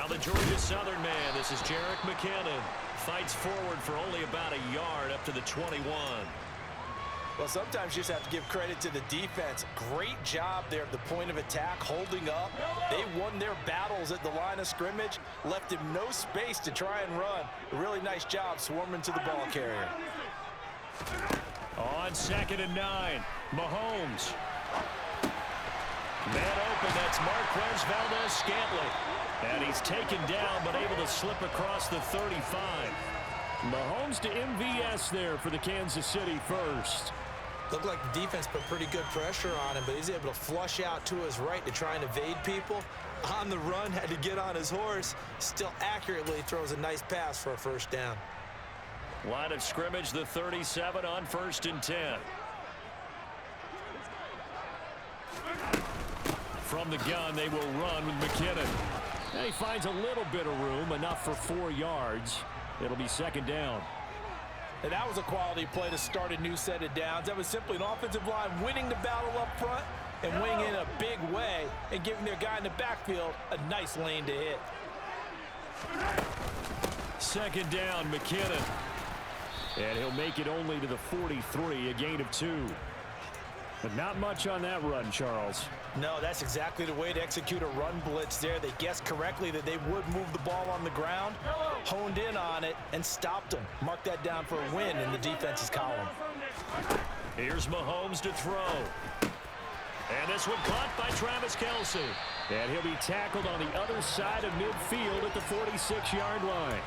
the Georgia Southern man, this is Jerick McKinnon. Fights forward for only about a yard up to the 21. Well, sometimes you just have to give credit to the defense. Great job there at the point of attack, holding up. They won their battles at the line of scrimmage, left him no space to try and run. A really nice job swarming to the ball carrier. On 2nd and 9, Mahomes. Man open, that's Marquez Valdez-Scantling. And he's taken down, but able to slip across the 35. Mahomes to MVS there for the Kansas City first. Looked like the defense put pretty good pressure on him, but he's able to flush out to his right to try and evade people. On the run, had to get on his horse. Still accurately throws a nice pass for a first down. Line of scrimmage, the 37 on 1st and 10. From the gun, they will run with McKinnon. And he finds a little bit of room, enough for 4 yards. It'll be 2nd down. And that was a quality play to start a new set of downs. That was simply an offensive line winning the battle up front and winning in a big way and giving their guy in the backfield a nice lane to hit. 2nd down, McKinnon. And he'll make it only to the 43, a gain of 2. But not much on that run, Charles. No, that's exactly the way to execute a run blitz there. They guessed correctly that they would move the ball on the ground, honed in on it, and stopped them. Mark that down for a win in the defense's column. Here's Mahomes to throw. And this one caught by Travis Kelce. And he'll be tackled on the other side of midfield at the 46-yard line.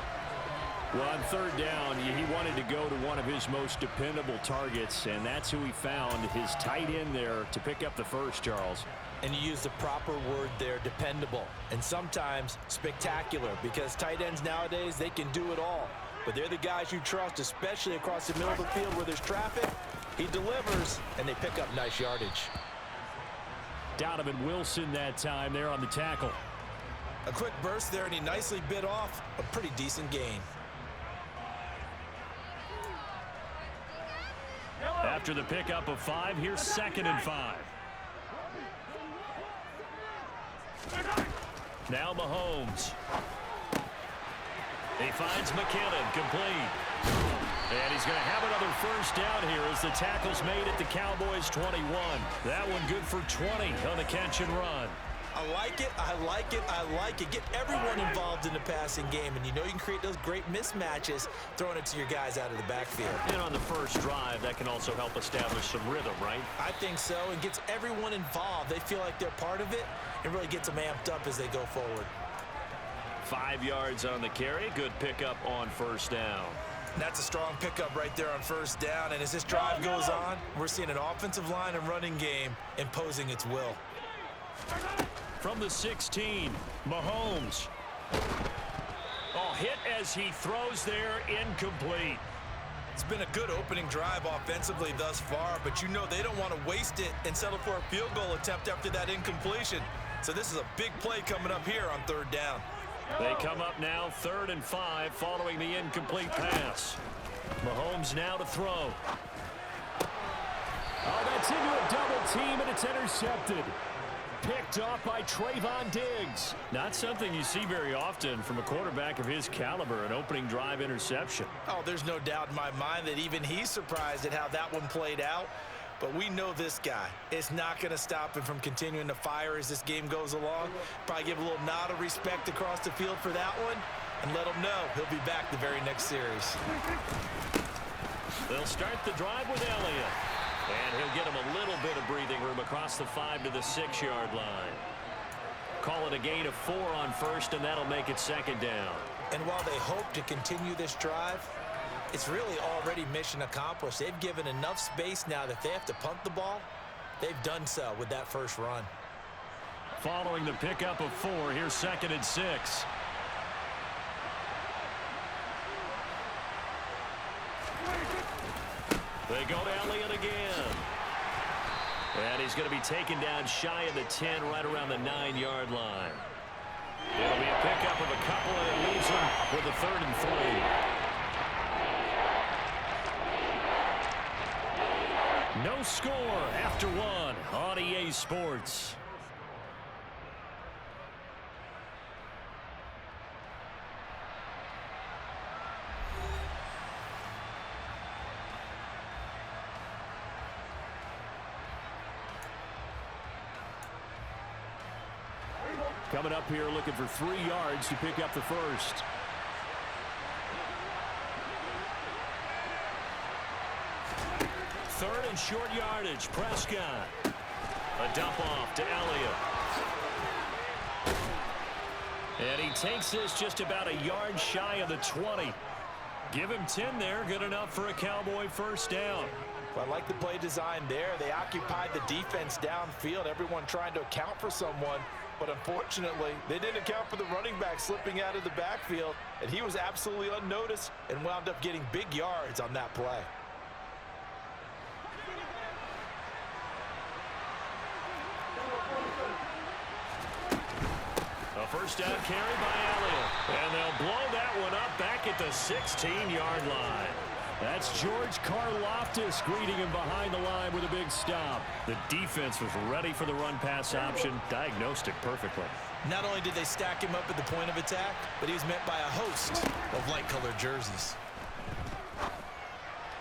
Well, on 3rd down, he wanted to go to one of his most dependable targets, and that's who he found, his tight end there, to pick up the first, Charles. And you use the proper word there, dependable, and sometimes spectacular, because tight ends nowadays, they can do it all. But they're the guys you trust, especially across the middle of the field where there's traffic. He delivers, and they pick up nice yardage. Donovan Wilson that time there on the tackle. A quick burst there, and he nicely bit off a pretty decent gain. After the pickup of 5, here's 2nd and 5. Now Mahomes. He finds McKinnon, complete. And he's going to have another first down here as the tackle's made at the Cowboys' 21. That one good for 20 on the catch and run. I like it, I like it, I like it. Get everyone involved in the passing game, and you know you can create those great mismatches throwing it to your guys out of the backfield. And on the first drive, that can also help establish some rhythm, right? I think so, and gets everyone involved. They feel like they're part of it, and really gets them amped up as they go forward. 5 yards on the carry, good pickup on 1st down. That's a strong pickup right there on 1st down, and as this drive goes on, we're seeing an offensive line and running game imposing its will. From the 16, Mahomes. Oh, hit as he throws there, incomplete. It's been a good opening drive offensively thus far, but you know they don't want to waste it and settle for a field goal attempt after that incompletion. So this is a big play coming up here on 3rd down. They come up now 3rd and 5 following the incomplete pass. Mahomes now to throw. Oh, that's into a double team, and it's intercepted. Picked off by Trayvon Diggs. Not something you see very often from a quarterback of his caliber, an opening drive interception. Oh, there's no doubt in my mind that even he's surprised at how that one played out. But we know this guy. It's not going to stop him from continuing to fire as this game goes along. Probably give a little nod of respect across the field for that one and let him know he'll be back the very next series. They'll start the drive with Elliott. And he'll get him a little bit of breathing room across the 5 to the 6-yard line. Call it a gain of 4 on 1st, and that'll make it 2nd down. And while they hope to continue this drive, it's really already mission accomplished. They've given enough space now that if they have to punt the ball, they've done so with that first run. Following the pickup of 4, here's 2nd and 6. They go to Elliott again. And he's going to be taken down shy of the 10, right around the 9-yard line. It'll be a pickup of a couple, and it leaves him with a 3rd and 3. No score after 1 on EA Sports. coming up here looking for 3 yards to pick up the first. Third and short yardage. Prescott. A dump off to Elliott. And he takes this just about a yard shy of the 20. Give him 10 there. Good enough for a Cowboy first down. Well, I like the play design there. They occupied the defense downfield, everyone trying to account for someone. But unfortunately, they didn't account for the running back slipping out of the backfield. And he was absolutely unnoticed and wound up getting big yards on that play. A first down carry by Elliott. And they'll blow that one up back at the 16-yard line. That's George Karlaftis greeting him behind the line with a big stop. The defense was ready for the run-pass option, diagnosed it perfectly. Not only did they stack him up at the point of attack, but he was met by a host of light-colored jerseys.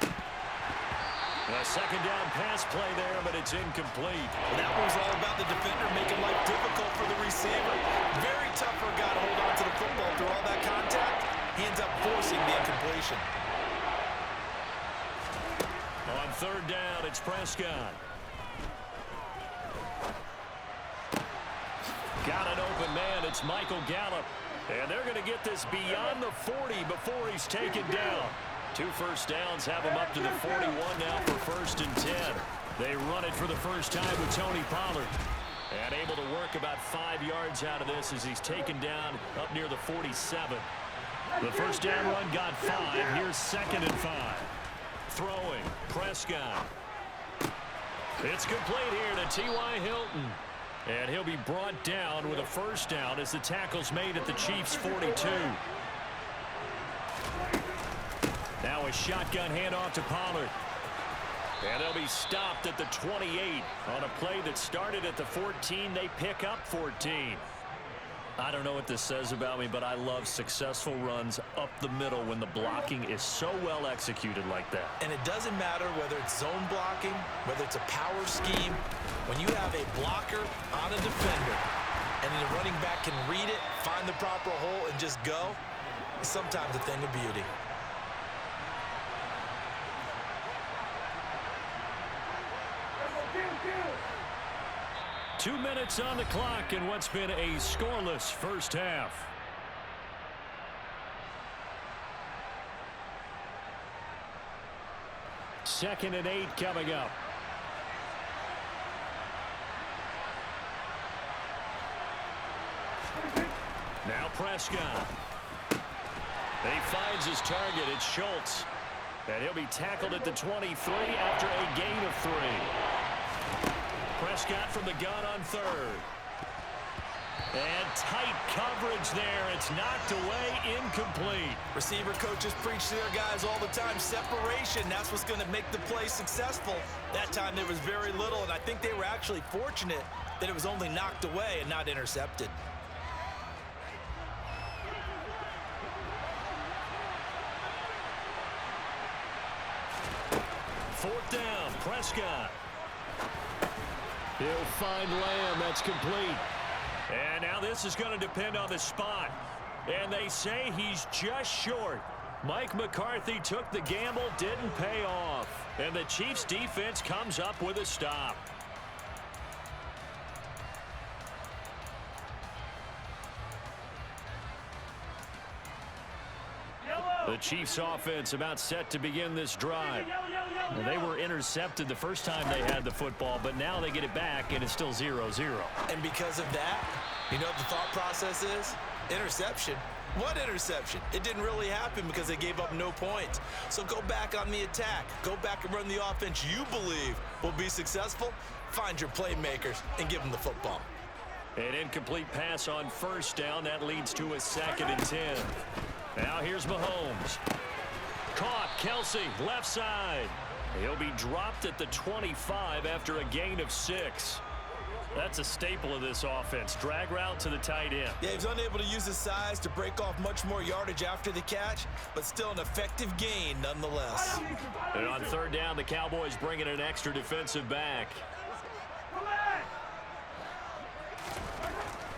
A second down pass play there, but it's incomplete. Well, that was all about the defender making life difficult for the receiver. Very tough for a guy to hold on to the football through all that contact. He ends up forcing the incompletion. On third down, it's Prescott. Got an open man. It's Michael Gallup. And they're going to get this beyond the 40 before he's taken down. 2 first downs have him up to the 41 now for first and 10. They run it for the first time with Tony Pollard. And able to work about 5 yards out of this as he's taken down up near the 47. The first down run got 5. Here's second and 5. Throwing, Prescott. It's complete here to T.Y. Hilton. And he'll be brought down with a first down as the tackle's made at the Chiefs' 42. Now a shotgun handoff to Pollard. And they'll be stopped at the 28. On a play that started at the 14, they pick up 14. I don't know what this says about me, but I love successful runs up the middle when the blocking is so well executed like that. And it doesn't matter whether it's zone blocking, whether it's a power scheme. When you have a blocker on a defender and the running back can read it, find the proper hole, and just go, it's sometimes a thing of beauty. Two minutes on the clock in what's been a scoreless first half. Second and 8 coming up. Now Prescott. He finds his target. It's Schultz. And he'll be tackled at the 23 after a gain of 3. Prescott from the gun on third. And tight coverage there. It's knocked away, incomplete. Receiver coaches preach to their guys all the time. Separation, that's what's going to make the play successful. That time there was very little, and I think they were actually fortunate that it was only knocked away and not intercepted. Fourth down, Prescott. He'll find Lamb. That's complete. And now this is going to depend on the spot. And they say he's just short. Mike McCarthy took the gamble, didn't pay off. And the Chiefs defense comes up with a stop. The Chiefs offense about set to begin this drive. Well, they were intercepted the first time they had the football, but now they get it back, and it's still 0-0. And because of that, you know what the thought process is? Interception. What interception? It didn't really happen because they gave up no points. So go back on the attack. Go back and run the offense you believe will be successful. Find your playmakers and give them the football. An incomplete pass on first down. That leads to a second and 10. Now here's Mahomes. Caught, Kelsey, left side. He'll be dropped at the 25 after a gain of 6. That's a staple of this offense. Drag route to the tight end. Yeah, he was unable to use his size to break off much more yardage after the catch, but still an effective gain nonetheless. And on third down, the Cowboys bring in an extra defensive back.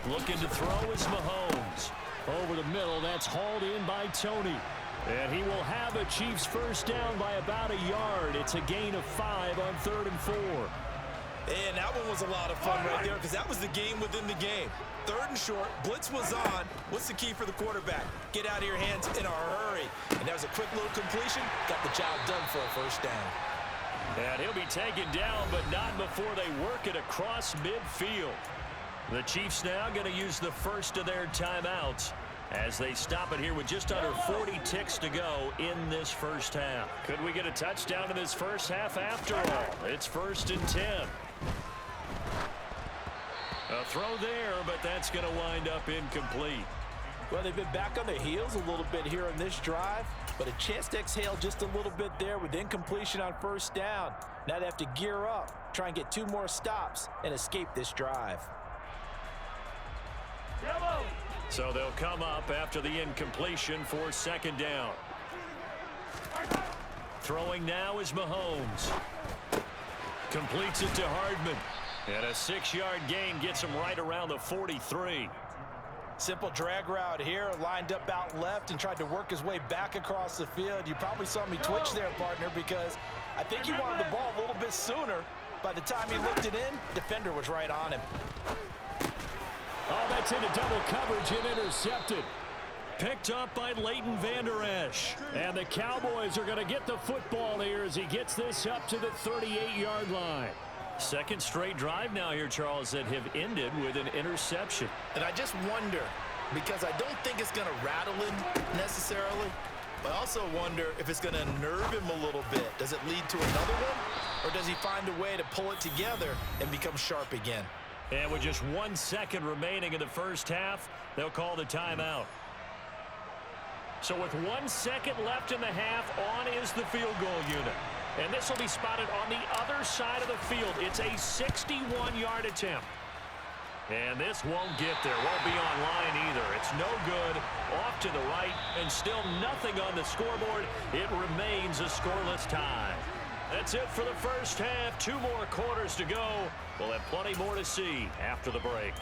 Looking to throw is Mahomes. Over the middle, that's hauled in by Tony. And he will have a Chiefs first down by about a yard. It's a gain of 5 on 3rd and 4. And that one was a lot of fun right there because that was the game within the game. 3rd and short, blitz was on. What's the key for the quarterback? Get out of your hands in a hurry. And that was a quick little completion. Got the job done for a first down. And he'll be taken down, but not before they work it across midfield. The Chiefs now going to use the first of their timeouts as they stop it here with just under 40 ticks to go in this first half. Could we get a touchdown in this first half after all? It's 1st and 10. A throw there, but that's going to wind up incomplete. Well, they've been back on their heels a little bit here on this drive, but a chance to exhale just a little bit there with incompletion on first down. Now they have to gear up, try and get 2 more stops, and escape this drive. So they'll come up after the incompletion for 2nd down. Throwing now is Mahomes. Completes it to Hardman. And a 6-yard gain gets him right around the 43. Simple drag route here, lined up out left and tried to work his way back across the field. You probably saw me twitch there, partner, because I think he wanted the ball a little bit sooner. By the time he looked it in, defender was right on him. Oh, that's into double coverage and intercepted. Picked up by Leighton Vander Esch. And the Cowboys are going to get the football here as he gets this up to the 38-yard line. 2nd straight drive now here, Charles, that have ended with an interception. And I just wonder, because I don't think it's going to rattle him necessarily, but I also wonder if it's going to nerve him a little bit. Does it lead to another one, or does he find a way to pull it together and become sharp again? And with just 1 second remaining in the first half, they'll call the timeout. So with 1 second left in the half, on is the field goal unit. And this will be spotted on the other side of the field. It's a 61-yard attempt. And this won't get there. Won't be on line either. It's no good. Off to the right. And still nothing on the scoreboard. It remains a scoreless tie. That's it for the first half. 2 more quarters to go. We'll have plenty more to see after the break.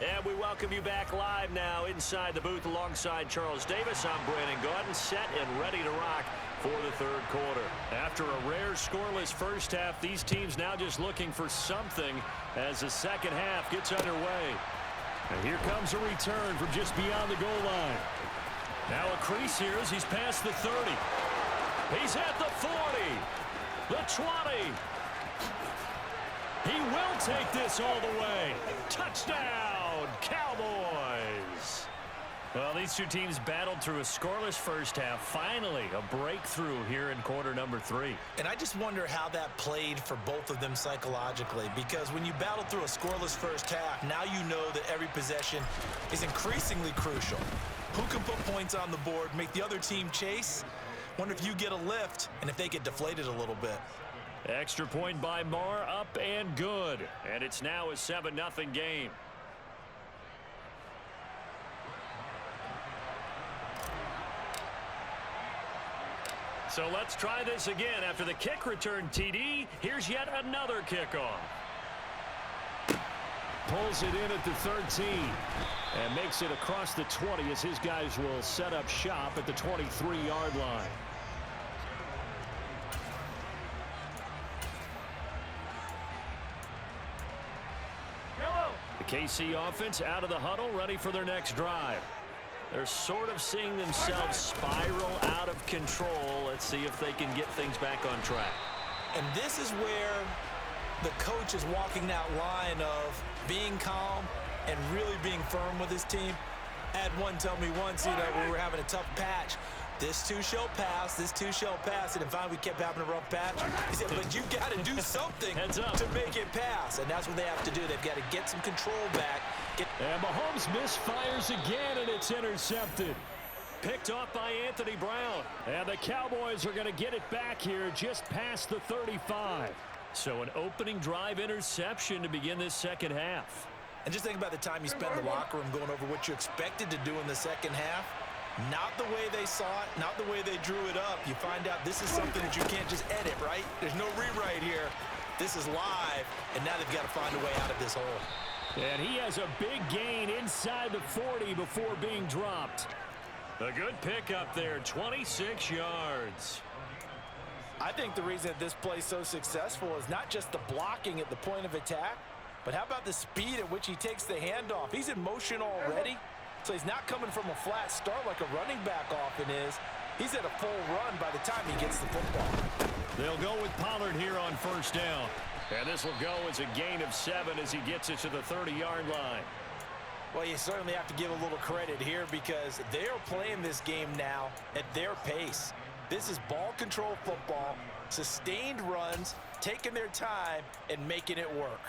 And we welcome you back live now inside the booth alongside Charles Davis. I'm Brandon Gaudin, set and ready to rock for the 3rd quarter. After a rare scoreless first half, these teams now just looking for something as the second half gets underway. And here comes a return from just beyond the goal line. Now a crease here as he's past the 30. He's at the 40, the 20. He will take this all the way. Touchdown, Cowboys. Well, these 2 teams battled through a scoreless first half. Finally, a breakthrough here in quarter number 3. And I just wonder how that played for both of them psychologically, because when you battle through a scoreless first half, now you know that every possession is increasingly crucial. Who can put points on the board, make the other team chase? Wonder if you get a lift and if they get deflated a little bit. Extra point by Marr, up and good. And it's now a 7-0 game. So let's try this again. After the kick return TD, here's yet another kickoff. Pulls it in at the 13 and makes it across the 20 as his guys will set up shop at the 23-yard line. The KC offense out of the huddle, ready for their next drive. They're sort of seeing themselves spiral out of control. Let's see if they can get things back on track. And this is where the coach is walking that line of being calm and really being firm with his team. I had one tell me once, we were having a tough patch. This too shall pass, this too shall pass. And finally we kept having a rough patch. He said, but you got to do something to make it pass. And that's what they have to do. They've got to get some control back. And Mahomes misfires again, and it's intercepted. Picked off by Anthony Brown. And the Cowboys are going to get it back here just past the 35. So an opening drive interception to begin this second half. And just think about the time you spent in the locker room going over what you expected to do in the second half. Not the way they saw it, not the way they drew it up. You find out this is something that you can't just edit, right? There's no rewrite here. This is live, and now they've got to find a way out of this hole. And he has a big gain inside the 40 before being dropped. A good pickup there, 26 yards. I think the reason that this play is so successful is not just the blocking at the point of attack, but how about the speed at which he takes the handoff? He's in motion already, so he's not coming from a flat start like a running back often is. He's at a full run by the time he gets the football. They'll go with Pollard here on first down. And this will go as a gain of 7 as he gets it to the 30-yard line. Well, you certainly have to give a little credit here because they are playing this game now at their pace. This is ball control football, sustained runs, taking their time, and making it work.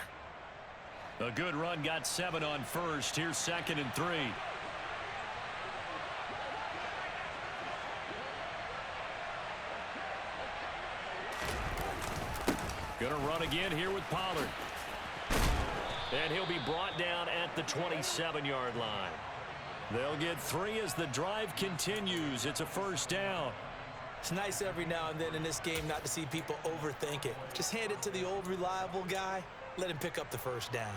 A good run got 7 on first. Here's 2nd and 3. Gonna run again here with Pollard. And he'll be brought down at the 27-yard line. They'll get 3 as the drive continues. It's a first down. It's nice every now and then in this game not to see people overthink it. Just hand it to the old reliable guy. Let him pick up the first down.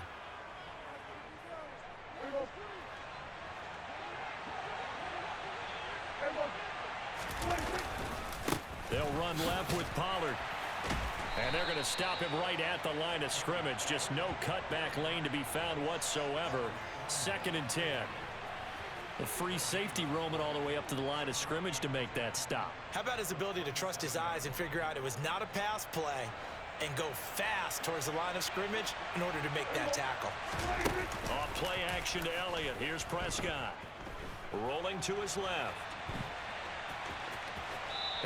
They'll run left with Pollard. And they're going to stop him right at the line of scrimmage. Just no cutback lane to be found whatsoever. 2nd and 10. A free safety roaming all the way up to the line of scrimmage to make that stop. How about his ability to trust his eyes and figure out it was not a pass play and go fast towards the line of scrimmage in order to make that tackle. Off play action to Elliott. Here's Prescott. Rolling to his left.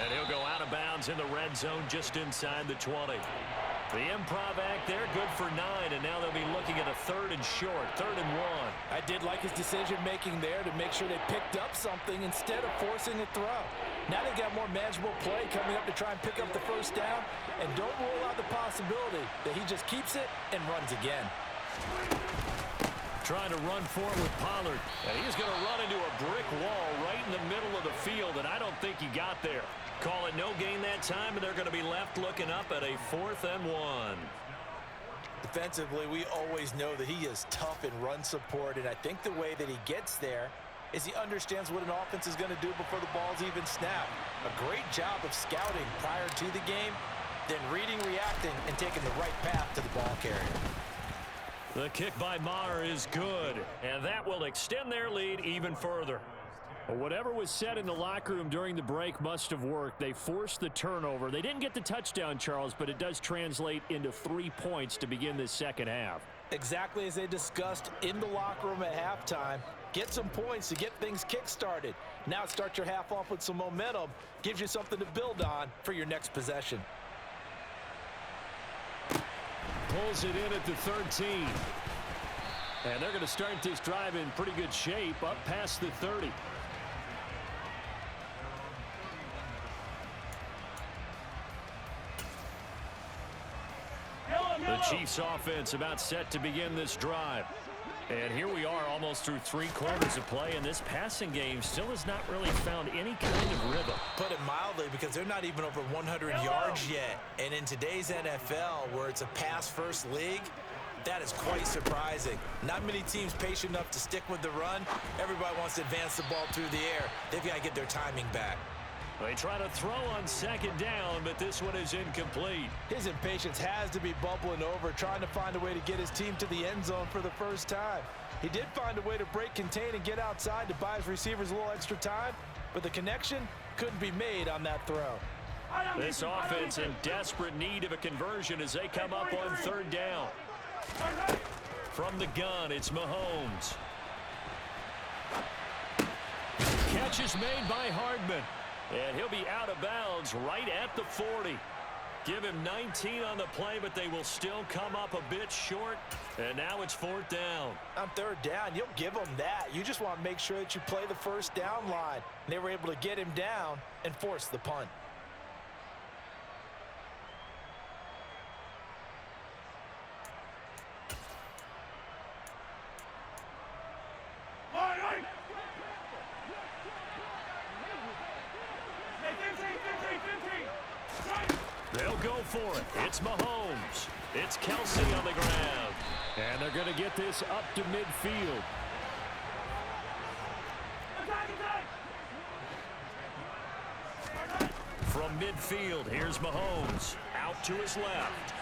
And he'll go out of bounds in the red zone just inside the 20. The improv act there, good for 9, and now they'll be looking at a 3rd and short, 3rd and 1. I did like his decision-making there to make sure they picked up something instead of forcing a throw. Now they got more manageable play coming up to try and pick up the first down, and don't rule out the possibility that he just keeps it and runs again. Trying to run forward with Pollard, and he's going to run into a brick wall right in the middle of the field, and I don't think he got there. Call it no gain that time, and they're going to be left looking up at a 4th and 1. Defensively, we always know that he is tough in run support, and I think the way that he gets there is he understands what an offense is going to do before the ball's even snapped. A great job of scouting prior to the game, then reading, reacting, and taking the right path to the ball carrier. The kick by Maher is good, and that will extend their lead even further. Whatever was said in the locker room during the break must have worked. They forced the turnover. They didn't get the touchdown, Charles, but it does translate into 3 points to begin this second half. Exactly as they discussed in the locker room at halftime. Get some points to get things kick-started. Now start your half off with some momentum. Gives you something to build on for your next possession. Pulls it in at the 13. And they're going to start this drive in pretty good shape up past the 30. The Chiefs offense about set to begin this drive. And here we are almost through 3 quarters of play, and this passing game still has not really found any kind of rhythm. Put it mildly, because they're not even over 100 yards yet. And in today's NFL, where it's a pass-first league, that is quite surprising. Not many teams patient enough to stick with the run. Everybody wants to advance the ball through the air. They've got to get their timing back. They try to throw on 2nd down, but this one is incomplete. His impatience has to be bubbling over, trying to find a way to get his team to the end zone for the first time. He did find a way to break, contain, and get outside to buy his receivers a little extra time, but the connection couldn't be made on that throw. This offense in desperate need of a conversion as they come up on 3rd down. From the gun, it's Mahomes. Catch is made by Hardman. And he'll be out of bounds right at the 40. Give him 19 on the play, but they will still come up a bit short. And now it's 4th down. On 3rd down, you'll give them that. You just want to make sure that you play the first down line. And they were able to get him down and force the punt. They'll go for it. It's Mahomes. It's Kelsey on the ground. And they're going to get this up to midfield. From midfield, here's Mahomes. Out to his left.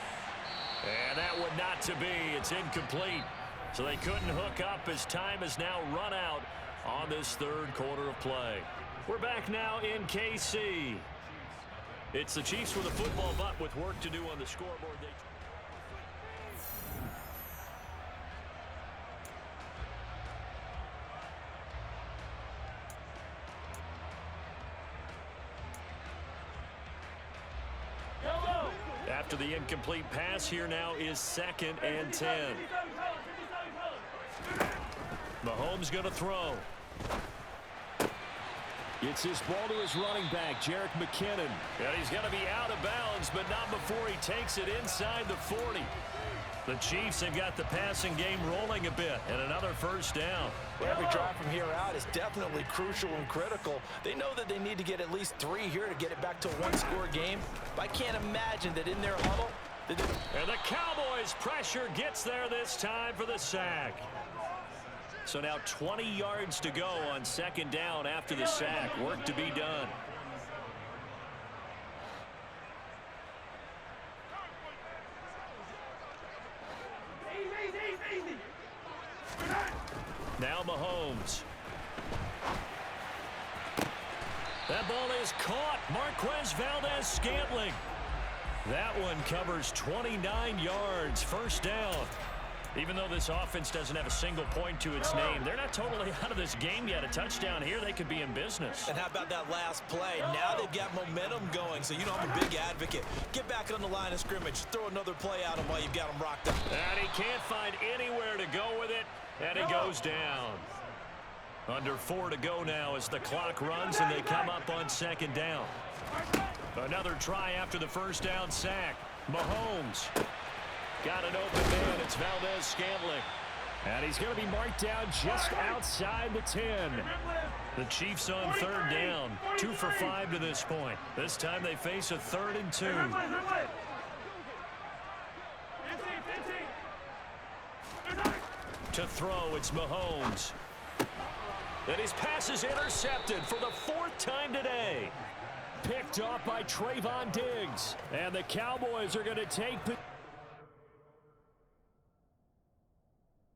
And that would not to be. It's incomplete. So they couldn't hook up as time has now run out on this third quarter of play. We're back now in KC. It's the Chiefs with a football, but with work to do on the scoreboard. After the incomplete pass, here now is 2nd and 10. Mahomes going to throw. Gets this ball to his running back, Jerick McKinnon. And he's going to be out of bounds, but not before he takes it inside the 40. The Chiefs have got the passing game rolling a bit, and another first down. Every drive from here out is definitely crucial and critical. They know that they need to get at least 3 here to get it back to a one-score game. But I can't imagine that in their huddle. And the Cowboys' pressure gets there this time for the sack. So now 20 yards to go on 2nd down after the sack. Work to be done. Now Mahomes. That ball is caught. Marquez Valdez-Scantling. That one covers 29 yards. First down. Even though this offense doesn't have a single point to its name, they're not totally out of this game yet. A touchdown here, they could be in business. And how about that last play? Now they've got momentum going, so you know I'm a big advocate. Get back on the line of scrimmage. Throw another play at him while you've got him rocked up. And he can't find anywhere to go with it, and he goes down. Under 4 to go now as the clock runs and they come up on 2nd down. Another try after the first down sack. Mahomes. Got an open man. It's Valdez-Scantling. And he's going to be marked down just outside the 10. The Chiefs on 3rd down. 2 for 5 to this point. This time they face a 3rd and 2. To throw, it's Mahomes. And his pass is intercepted for the 4th time today. Picked off by Trayvon Diggs. And the Cowboys are going to take the